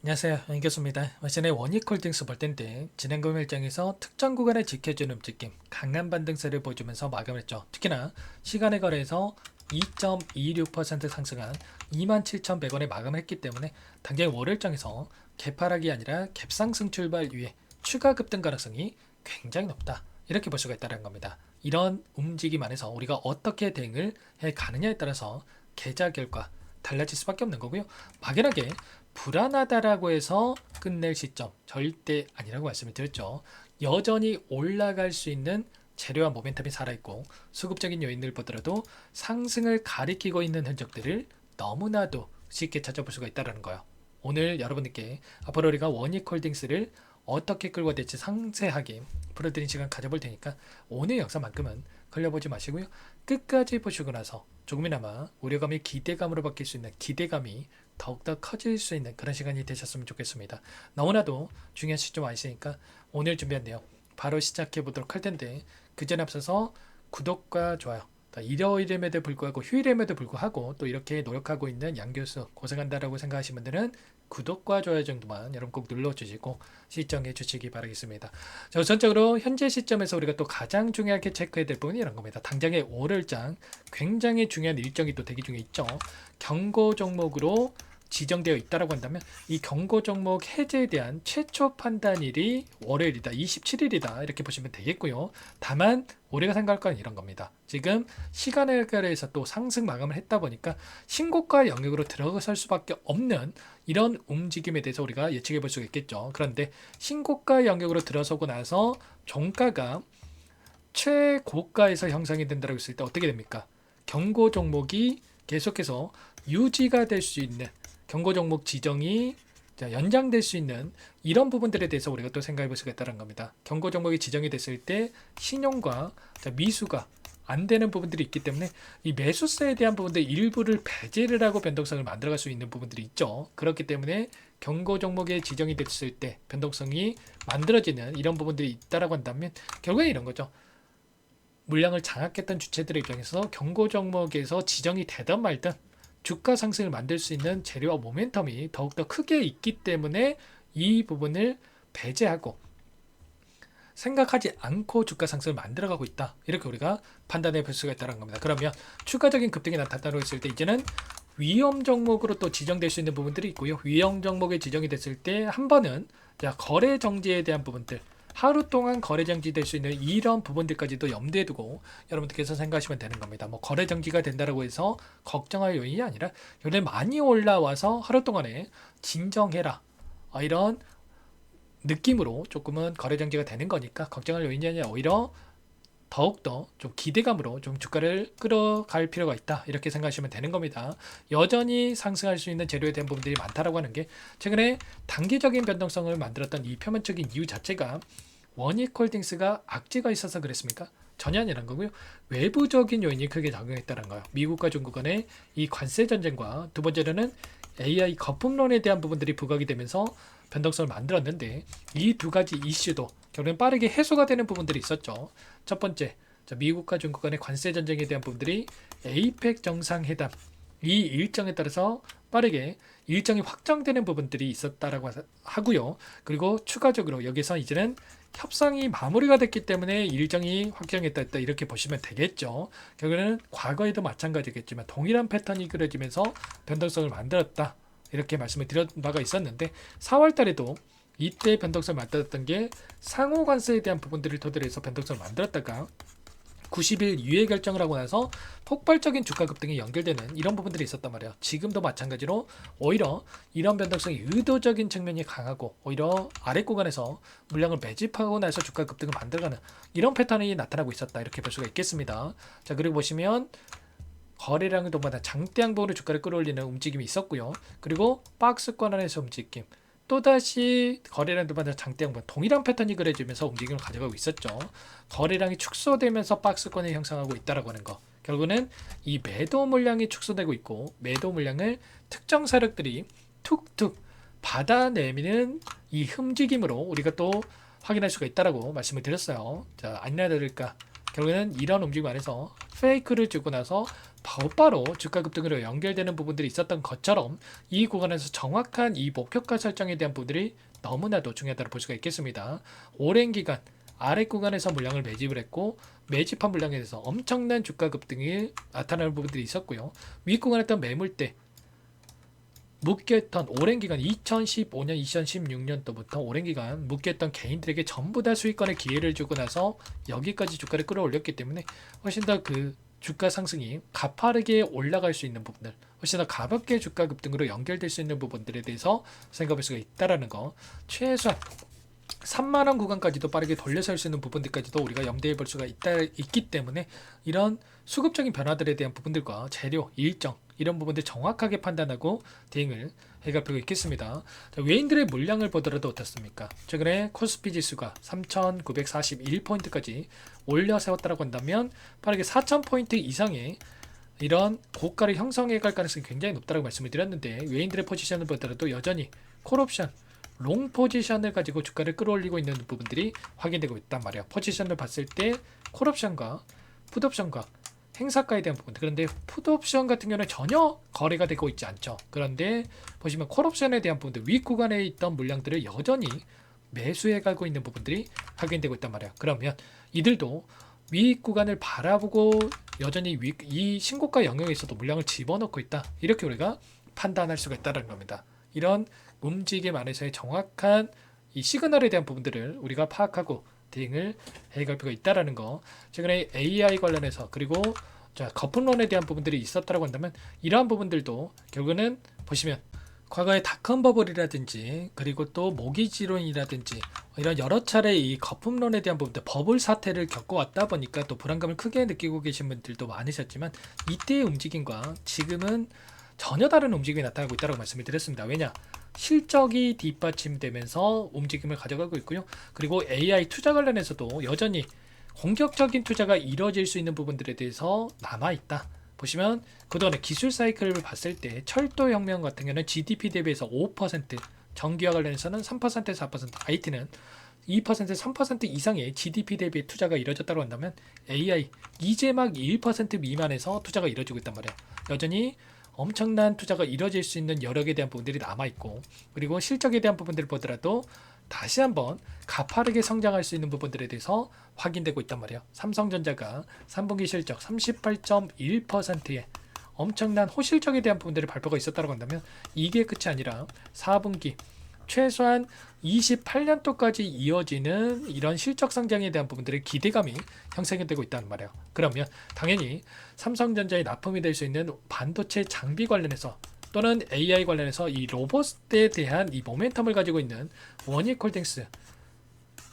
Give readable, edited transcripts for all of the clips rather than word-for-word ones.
안녕하세요. 연교수입니다. 전에 원익홀딩스 볼 텐데 진행금 일정에서 특정 구간에 지켜준 움직임, 강한 반등세를 보여주면서 마감을 했죠. 특히나 시간의 거래에서 2.26% 상승한 27,100원에 마감을 했기 때문에 당장 월요일장에서 개파락이 아니라 갭상승 출발 위에 추가 급등 가능성이 굉장히 높다. 이렇게 볼 수가 있다는 겁니다. 이런 움직임 안에서 우리가 어떻게 대응을 해 가느냐에 따라서 계좌 결과 달라질 수밖에 없는 거고요. 막연하게 불안하다라고 해서 끝낼 시점 절대 아니라고 말씀을 드렸죠. 여전히 올라갈 수 있는 재료와 모멘텀이 살아있고 수급적인 요인을 보더라도 상승을 가리키고 있는 흔적들을 너무나도 쉽게 찾아볼 수가 있다는 거예요. 오늘 여러분들께 앞으로 우리가 원익홀딩스를 어떻게 끌고 될지 상세하게 풀어드린 시간 가져볼 테니까 오늘 영상만큼은 걸려보지 마시고요. 끝까지 보시고 나서 조금이나마 우려감이 기대감으로 바뀔 수 있는 기대감이 더욱더 커질 수 있는 그런 시간이 되셨으면 좋겠습니다. 너무나도 중요한 시점 와 있으니까 오늘 준비한 내용 바로 시작해 보도록 할 텐데 그 전에 앞서서 구독과 좋아요 일요일임에도 불구하고 휴일임에도 불구하고 또 이렇게 노력하고 있는 양 교수 고생한다라고 생각하시는 분들은 구독과 좋아요 정도만 여러분 꼭 눌러주시고 시청해 주시기 바라겠습니다. 자, 우선적으로 현재 시점에서 우리가 또 가장 중요하게 체크해야 될 부분이 이런 겁니다. 당장의 월요일장 굉장히 중요한 일정이 또 대기 중에 있죠. 경고 종목으로 지정되어 있다라고 한다면 이 경고 종목 해제에 대한 최초 판단일이 월요일이다, 27일이다 이렇게 보시면 되겠고요. 다만 우리가 생각할 건 이런 겁니다. 지금 시간의 결에서 또 상승 마감을 했다 보니까 신고가 영역으로 들어설 수밖에 없는 이런 움직임에 대해서 우리가 예측해 볼 수가 있겠죠. 그런데 신고가 영역으로 들어서고 나서 종가가 최고가에서 형성이 된다고 했을 때 어떻게 됩니까? 경고 종목이 계속해서 유지가 될 수 있는 경고 종목 지정이 연장될 수 있는 이런 부분들에 대해서 우리가 또 생각해 볼 수가 있다는 겁니다. 경고 종목이 지정이 됐을 때 신용과 미수가 안 되는 부분들이 있기 때문에 이 매수세에 대한 부분들 일부를 배제를 하고 변동성을 만들어갈 수 있는 부분들이 있죠. 그렇기 때문에 경고 종목에 지정이 됐을 때 변동성이 만들어지는 이런 부분들이 있다라고 한다면 결국에 이런 거죠. 물량을 장악했던 주체들의 입장에서 경고 종목에서 지정이 되든 말든 주가 상승을 만들 수 있는 재료와 모멘텀이 더욱더 크게 있기 때문에 이 부분을 배제하고 생각하지 않고 주가 상승을 만들어가고 있다. 이렇게 우리가 판단해 볼 수가 있다는 겁니다. 그러면 추가적인 급등이 나타나고 있을 때 이제는 위험 종목으로 또 지정될 수 있는 부분들이 있고요. 위험 종목에 지정이 됐을 때 한 번은 거래 정지에 대한 부분들 하루 동안 거래 정지될 수 있는 이런 부분들까지도 염두에 두고 여러분들께서 생각하시면 되는 겁니다. 뭐 거래 정지가 된다고 해서 걱정할 요인이 아니라 요새 많이 올라와서 하루 동안에 진정해라. 이런 느낌으로 조금은 거래 정지가 되는 거니까 걱정할 요인이 아니라 오히려 더욱더 좀 기대감으로 좀 주가를 끌어갈 필요가 있다 이렇게 생각하시면 되는 겁니다. 여전히 상승할 수 있는 재료에 대한 부분들이 많다라고 하는 게 최근에 단기적인 변동성을 만들었던 이 표면적인 이유 자체가 원익홀딩스가 악재가 있어서 그랬습니까? 전혀 아니란 거고요. 외부적인 요인이 크게 작용했다는 거예요. 미국과 중국 간의 이 관세 전쟁과 두 번째로는 AI 거품론에 대한 부분들이 부각이 되면서 변동성을 만들었는데 이 두 가지 이슈도 결국엔 빠르게 해소가 되는 부분들이 있었죠. 첫 번째, 미국과 중국 간의 관세 전쟁에 대한 부분들이 에이펙 정상회담 이 일정에 따라서 빠르게 일정이 확정되는 부분들이 있었다라고 하고요. 그리고 추가적으로 여기서 이제는 협상이 마무리가 됐기 때문에 일정이 확정했다 했다 이렇게 보시면 되겠죠. 결국에는 과거에도 마찬가지겠지만 동일한 패턴이 그려지면서 변동성을 만들었다. 이렇게 말씀을 드린 바가 있었는데 4월 달에도 이때 변동성을 만들었던 게 상호 관세에 대한 부분들을 토대로 해서 변동성을 만들었다가 90일 유예 결정을 하고 나서 폭발적인 주가 급등이 연결되는 이런 부분들이 있었단 말이에요. 지금도 마찬가지로 오히려 이런 변동성이 의도적인 측면이 강하고 오히려 아래 구간에서 물량을 매집하고 나서 주가 급등을 만들어가는 이런 패턴이 나타나고 있었다 이렇게 볼 수가 있겠습니다. 자, 그리고 보시면 거래량을 동반한 장대양 부분으로 주가를 끌어올리는 움직임이 있었고요. 그리고 박스권 안에서 움직임 또다시 거래량 동반한 장대양 부분 동일한 패턴이 그려지면서 움직임을 가져가고 있었죠. 거래량이 축소되면서 박스권을 형성하고 있다라고 하는 거. 결국은 이 매도 물량이 축소되고 있고 매도 물량을 특정 세력들이 툭툭 받아내미는 이 움직임으로 우리가 또 확인할 수가 있다라고 말씀을 드렸어요. 자, 아니나 다를까 결국에는 이런 움직임 안에서 페이크를 주고 나서 바로바로 주가 급등으로 연결되는 부분들이 있었던 것처럼 이 구간에서 정확한 이 목표가 설정에 대한 부분들이 너무나도 중요하다고 볼 수가 있겠습니다. 오랜 기간 아래 구간에서 물량을 매집을 했고 매집한 물량에 대해서 엄청난 주가 급등이 나타나는 부분들이 있었고요. 위 구간에 있던 매물대 묶여있던 오랜 기간 2015년, 2016년도부터 오랜 기간 묶여있던 개인들에게 전부 다 수익권의 기회를 주고 나서 여기까지 주가를 끌어올렸기 때문에 훨씬 더 그 주가 상승이 가파르게 올라갈 수 있는 부분들, 훨씬 더 가볍게 주가 급등으로 연결될 수 있는 부분들에 대해서 생각할 수가 있다라는 거, 최소한 3만원 구간까지도 빠르게 돌려설 수 있는 부분들까지도 우리가 염두에 볼 수가 있기 때문에 이런 수급적인 변화들에 대한 부분들과 재료, 일정 이런 부분들 정확하게 판단하고 대응을 해갈 필요가 있겠습니다. 자, 외인들의 물량을 보더라도 어떻습니까? 최근에 코스피 지수가 3,941포인트까지 올려 세웠다고 한다면 빠르게 4,000포인트 이상의 이런 고가를 형성해 갈 가능성이 굉장히 높다고 말씀을 드렸는데 외인들의 포지션을 보더라도 여전히 콜옵션 롱 포지션을 가지고 주가를 끌어올리고 있는 부분들이 확인되고 있단 말이에요. 포지션을 봤을 때 콜옵션과 풋옵션과 행사가에 대한 부분, 그런데 풋옵션 같은 경우는 전혀 거래가 되고 있지 않죠. 그런데 보시면 콜옵션에 대한 부분들 위 구간에 있던 물량들을 여전히 매수해 가고 있는 부분들이 확인되고 있단 말이에요. 그러면 이들도 위 구간을 바라보고 여전히 이 신고가 영역에서도 물량을 집어넣고 있다, 이렇게 우리가 판단할 수가 있다는 겁니다. 이런 움직임 안에서의 정확한 이 시그널에 대한 부분들을 우리가 파악하고 대응을 해갈 필요가 있다라는 거. 최근에 AI 관련해서 그리고 자, 거품론에 대한 부분들이 있었다고 한다면 이러한 부분들도 결국은 보시면 과거의 닷컴 버블이라든지 그리고 또 모기지론이라든지 이런 여러 차례 이 거품론에 대한 부분들 버블 사태를 겪어왔다 보니까 또 불안감을 크게 느끼고 계신 분들도 많으셨지만 이때의 움직임과 지금은 전혀 다른 움직임이 나타나고 있다고 말씀을 드렸습니다. 왜냐? 실적이 뒷받침되면서 움직임을 가져가고 있고요. 그리고 AI 투자 관련해서도 여전히 공격적인 투자가 이루어질 수 있는 부분들에 대해서 남아있다. 보시면 그동안의 기술 사이클을 봤을 때 철도 혁명 같은 경우는 GDP 대비해서 5%, 전기와 관련해서는 3%에서 4%, IT는 2%, 3% 이상의 GDP 대비 투자가 이루어졌다고 한다면 AI 이제 막 1% 미만에서 투자가 이루어지고 있단 말이에요. 여전히 엄청난 투자가 이루어질 수 있는 여력에 대한 부분들이 남아있고, 그리고 실적에 대한 부분들을 보더라도 다시 한번 가파르게 성장할 수 있는 부분들에 대해서 확인되고 있단 말이에요. 삼성전자가 3분기 실적 38.1%의 엄청난 호실적에 대한 부분들을 발표가 있었다고 한다면 이게 끝이 아니라 4분기 최소한 28년도까지 이어지는 이런 실적 성장에 대한 부분들의 기대감이 형성이 되고 있다는 말이에요. 그러면 당연히 삼성전자의 납품이 될 수 있는 반도체 장비 관련해서 또는 AI 관련해서 이 로봇에 대한 이 모멘텀을 가지고 있는 원익홀딩스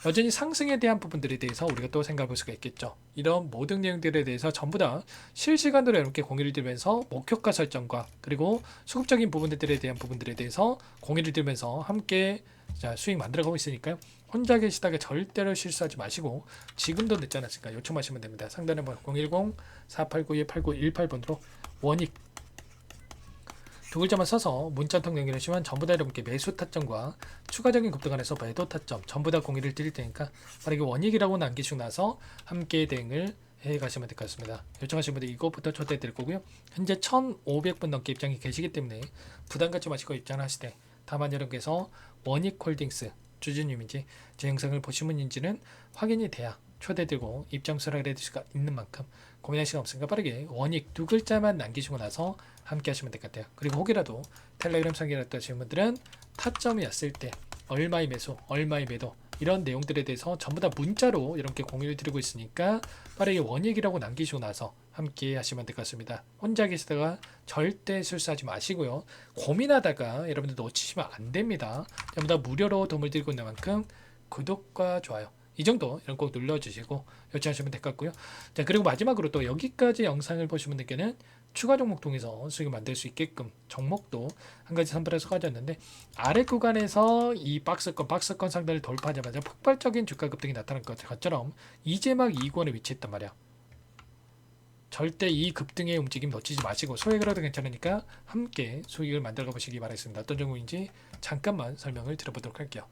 여전히 상승에 대한 부분들에 대해서 우리가 또 생각해 볼 수가 있겠죠. 이런 모든 내용들에 대해서 전부 다 실시간으로 이렇게 공유를 드리면서 목표가 설정과 그리고 수급적인 부분들에 대한 부분들에 대해서 공유를 드리면서 함께 수익 만들어가고 있으니까요. 혼자 계시다가 절대로 실수하지 마시고 지금도 늦지 않았으니까 요청하시면 됩니다. 상단에 번호 010-4892-8918번으로 원익 두 글자만 써서 문자통 연결하시면 전부 다 여러분께 매수 타점과 추가적인 급등 안에서 매도 타점 전부 다 공유를 드릴 테니까 빠르게 원익이라고 남기시고 나서 함께 대응을 해 가시면 될 것 같습니다. 요청하신 분들 이것부터 초대해 드릴 거고요. 현재 1,500분 넘게 입장이 계시기 때문에 부담 갖지 마시고 입장하실 때 다만 여러분께서 원익홀딩스 주주님인지 제 영상을 보신 분인지는 확인이 돼야 초대되고 입장 수락을 해줄 수가 있는 만큼 고민할 시간 없으니까 빠르게 원익 두 글자만 남기시고 나서 함께 하시면 될 것 같아요. 그리고 혹이라도 텔레그램 상기라도 하시는 분들은 타점이었을 때 얼마의 매수, 얼마의 매도 이런 내용들에 대해서 전부 다 문자로 이렇게 공유를 드리고 있으니까 빠르게 원익이라고 남기시고 나서 함께 하시면 될 것 같습니다. 혼자 계시다가 절대 실수하지 마시고요. 고민하다가 여러분들 놓치시면 안 됩니다. 전부 다 무료로 도움을 드리고 있는 만큼 구독과 좋아요 이 정도 이런 꼭 눌러주시고 요청하시면 될 것 같고요. 자, 그리고 마지막으로 또 여기까지 영상을 보신 분들께는 추가 종목 통해서 수익을 만들 수 있게끔 종목도 한 가지 선별해서 가졌는데 아래 구간에서 이 박스권 상단을 돌파하자마자 폭발적인 주가 급등이 나타날 것처럼 이제 막 이 구간에 위치했단 말이야. 절대 이 급등의 움직임 놓치지 마시고 소액으로도 괜찮으니까 함께 수익을 만들어 보시기 바라겠습니다. 어떤 종목인지 잠깐만 설명을 드려보도록 할게요.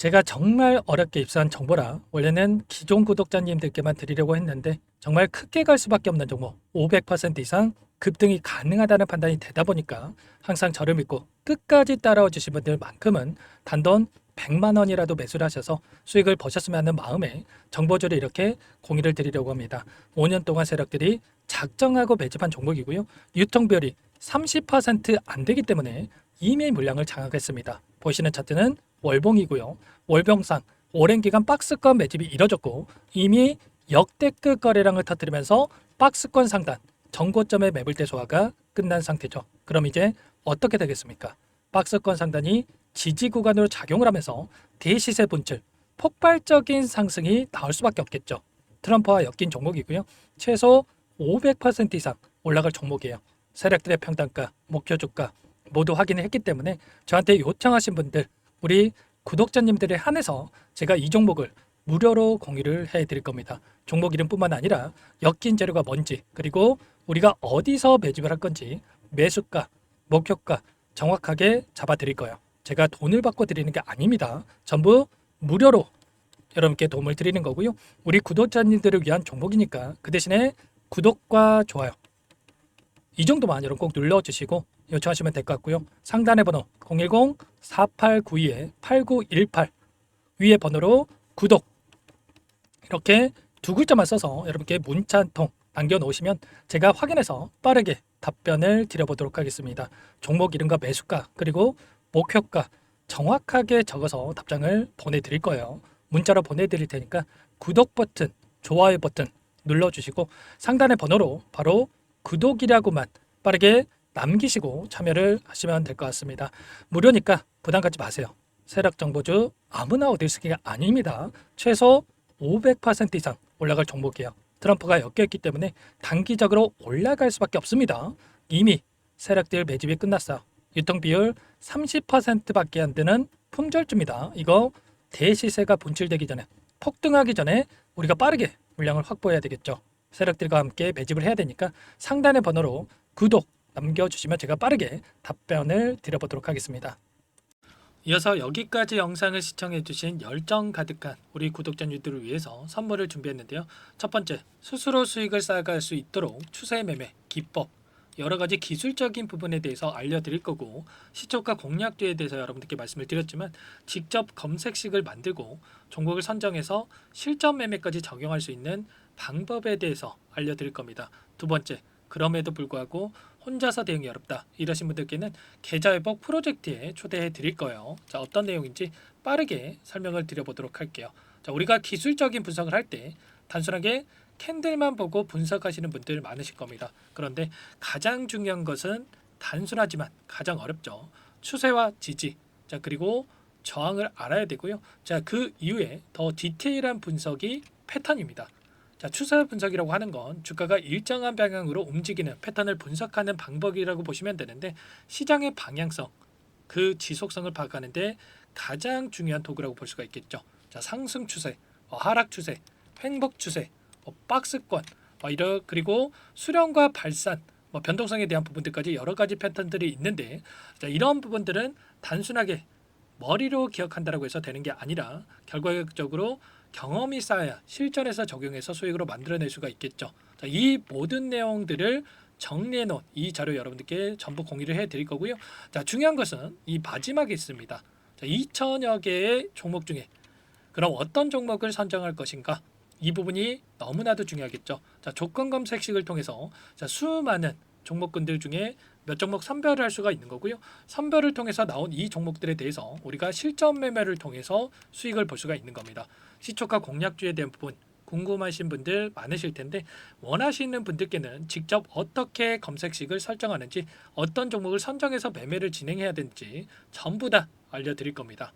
제가 정말 어렵게 입수한 정보라 원래는 기존 구독자님들께만 드리려고 했는데 정말 크게 갈 수밖에 없는 종목 500% 이상 급등이 가능하다는 판단이 되다 보니까 항상 저를 믿고 끝까지 따라와 주신 분들만큼은 단돈 100만 원이라도 매수를 하셔서 수익을 버셨으면 하는 마음에 정보주를 이렇게 공유를 드리려고 합니다. 5년 동안 세력들이 작정하고 매집한 종목이고요. 유통비율이 30%안 되기 때문에 이미 물량을 장악했습니다. 보시는 차트는 월봉이고요. 월봉상 오랜 기간 박스권 매집이 이뤄졌고 이미 역대급 거래량을 터뜨리면서 박스권 상단 전고점의 매물대 소화가 끝난 상태죠. 그럼 이제 어떻게 되겠습니까? 박스권 상단이 지지 구간으로 작용을 하면서 대시세 분출, 폭발적인 상승이 나올 수밖에 없겠죠. 트럼프와 엮인 종목이고요. 최소 500% 이상 올라갈 종목이에요. 세력들의 평단가, 목표 주가 모두 확인을 했기 때문에 저한테 요청하신 분들, 우리 구독자님들에 한해서 제가 이 종목을 무료로 공유를 해드릴 겁니다. 종목 이름뿐만 아니라 엮인 재료가 뭔지, 그리고 우리가 어디서 매집을 할 건지, 매수가, 목표가 정확하게 잡아드릴 거예요. 제가 돈을 받고 드리는 게 아닙니다. 전부 무료로 여러분께 도움을 드리는 거고요. 우리 구독자님들을 위한 종목이니까 그 대신에 구독과 좋아요 이 정도만 여러분 꼭 눌러주시고 요청하시면 될 것 같고요. 상단의 번호 010-4892-8918 위에 번호로 구독 이렇게 두 글자만 써서 여러분께 문자 한 통 남겨놓으시면 제가 확인해서 빠르게 답변을 드려보도록 하겠습니다. 종목 이름과 매수가 그리고 목표가 정확하게 적어서 답장을 보내드릴 거예요. 문자로 보내드릴 테니까 구독 버튼, 좋아요 버튼 눌러주시고 상단의 번호로 바로 구독이라고만 빠르게 남기시고 참여를 하시면 될 것 같습니다. 무료니까 부담 갖지 마세요. 세력 정보주 아무나 얻을 수 있는 게 아닙니다. 최소 500% 이상 올라갈 종목이에요. 트럼프가 엮여있기 때문에 단기적으로 올라갈 수밖에 없습니다. 이미 세력들 매집이 끝났어요. 유통비율 30%밖에 안 되는 품절주입니다. 이거 대시세가 분출되기 전에 폭등하기 전에 우리가 빠르게 물량을 확보해야 되겠죠. 세력들과 함께 매집을 해야 되니까 상단의 번호로 구독 남겨주시면 제가 빠르게 답변을 드려보도록 하겠습니다. 이어서 여기까지 영상을 시청해주신 열정 가득한 우리 구독자님들을 위해서 선물을 준비했는데요. 첫 번째, 스스로 수익을 쌓아갈 수 있도록 추세 매매 기법 여러가지 기술적인 부분에 대해서 알려드릴 거고, 시초가 공략주에 대해서 여러분들께 말씀을 드렸지만 직접 검색식을 만들고 종목을 선정해서 실전 매매까지 적용할 수 있는 방법에 대해서 알려드릴 겁니다. 두 번째, 그럼에도 불구하고 혼자서 대응이 어렵다 이러신 분들께는 계좌회복 프로젝트에 초대해 드릴 거예요. 자, 어떤 내용인지 빠르게 설명을 드려보도록 할게요. 자, 우리가 기술적인 분석을 할 때 단순하게 캔들만 보고 분석하시는 분들 많으실 겁니다. 그런데 가장 중요한 것은 단순하지만 가장 어렵죠. 추세와 지지, 자 그리고 저항을 알아야 되고요. 자, 그 이후에 더 디테일한 분석이 패턴입니다. 자, 추세 분석이라고 하는 건 주가가 일정한 방향으로 움직이는 패턴을 분석하는 방법이라고 보시면 되는데, 시장의 방향성, 그 지속성을 파악하는데 가장 중요한 도구라고 볼 수가 있겠죠. 자, 상승 추세, 하락 추세, 횡복 추세, 박스권, 그리고 수렴과 발산, 변동성에 대한 부분들까지 여러 가지 패턴들이 있는데, 자, 이런 부분들은 단순하게 머리로 기억한다라고 해서 되는 게 아니라 결과적으로 경험이 쌓아야 실전에서 적용해서 수익으로 만들어낼 수가 있겠죠. 자, 이 모든 내용들을 정리해 놓은 이 자료 여러분들께 전부 공유를 해드릴 거고요. 자, 중요한 것은 이 마지막에 있습니다. 자, 2천여 개의 종목 중에 그럼 어떤 종목을 선정할 것인가? 이 부분이 너무나도 중요하겠죠. 자, 조건 검색식을 통해서 자, 수많은 종목군들 중에 몇 종목 선별을 할 수가 있는 거고요. 선별을 통해서 나온 이 종목들에 대해서 우리가 실전 매매를 통해서 수익을 볼 수가 있는 겁니다. 시초가 공략주에 대한 부분 궁금하신 분들 많으실 텐데, 원하시는 분들께는 직접 어떻게 검색식을 설정하는지, 어떤 종목을 선정해서 매매를 진행해야 되는지 전부 다 알려드릴 겁니다.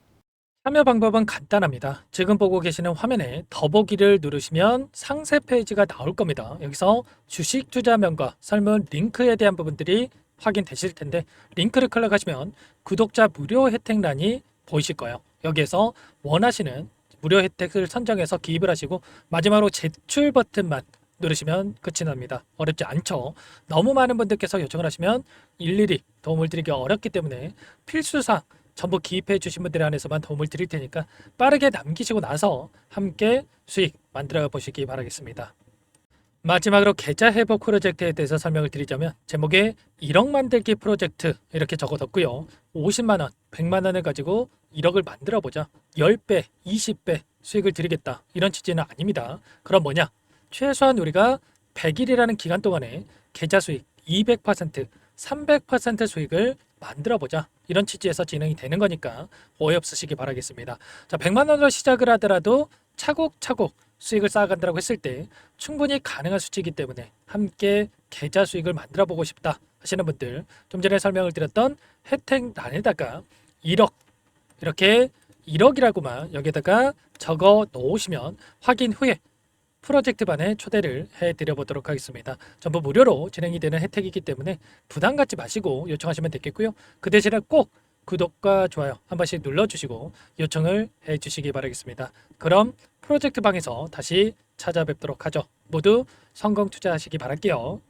참여 방법은 간단합니다. 지금 보고 계시는 화면에 더보기를 누르시면 상세 페이지가 나올 겁니다. 여기서 주식 투자명과 설문 링크에 대한 부분들이 확인되실 텐데, 링크를 클릭하시면 구독자 무료 혜택란이 보이실 거예요. 여기에서 원하시는 무료 혜택을 선정해서 기입을 하시고 마지막으로 제출 버튼만 누르시면 끝이 납니다. 어렵지 않죠? 너무 많은 분들께서 요청을 하시면 일일이 도움을 드리기 어렵기 때문에 필수사항 전부 기입해 주신 분들에 한해서만 도움을 드릴 테니까 빠르게 남기시고 나서 함께 수익 만들어 보시기 바라겠습니다. 마지막으로 계좌 회복 프로젝트에 대해서 설명을 드리자면 제목에 1억 만들기 프로젝트 이렇게 적어뒀고요. 50만 원, 100만 원을 가지고 1억을 만들어 보자. 10배, 20배 수익을 드리겠다. 이런 취지는 아닙니다. 그럼 뭐냐? 최소한 우리가 100일이라는 기간 동안에 계좌 수익 200%, 300% 수익을 만들어 보자. 이런 취지에서 진행이 되는 거니까 오해 없으시기 바라겠습니다. 자, 100만 원으로 시작을 하더라도 차곡차곡 수익을 쌓아간다고 했을 때 충분히 가능한 수치이기 때문에 함께 계좌 수익을 만들어 보고 싶다 하시는 분들, 좀 전에 설명을 드렸던 혜택란에다가 1억 이렇게 1억이라고만 여기다가 적어 놓으시면 확인 후에 프로젝트반에 초대를 해드려 보도록 하겠습니다. 전부 무료로 진행이 되는 혜택이기 때문에 부담 갖지 마시고 요청하시면 되겠고요. 그 대신에 꼭 구독과 좋아요 한 번씩 눌러주시고 요청을 해주시기 바라겠습니다. 그럼 프로젝트 방에서 다시 찾아뵙도록 하죠. 모두 성공 투자하시기 바랄게요.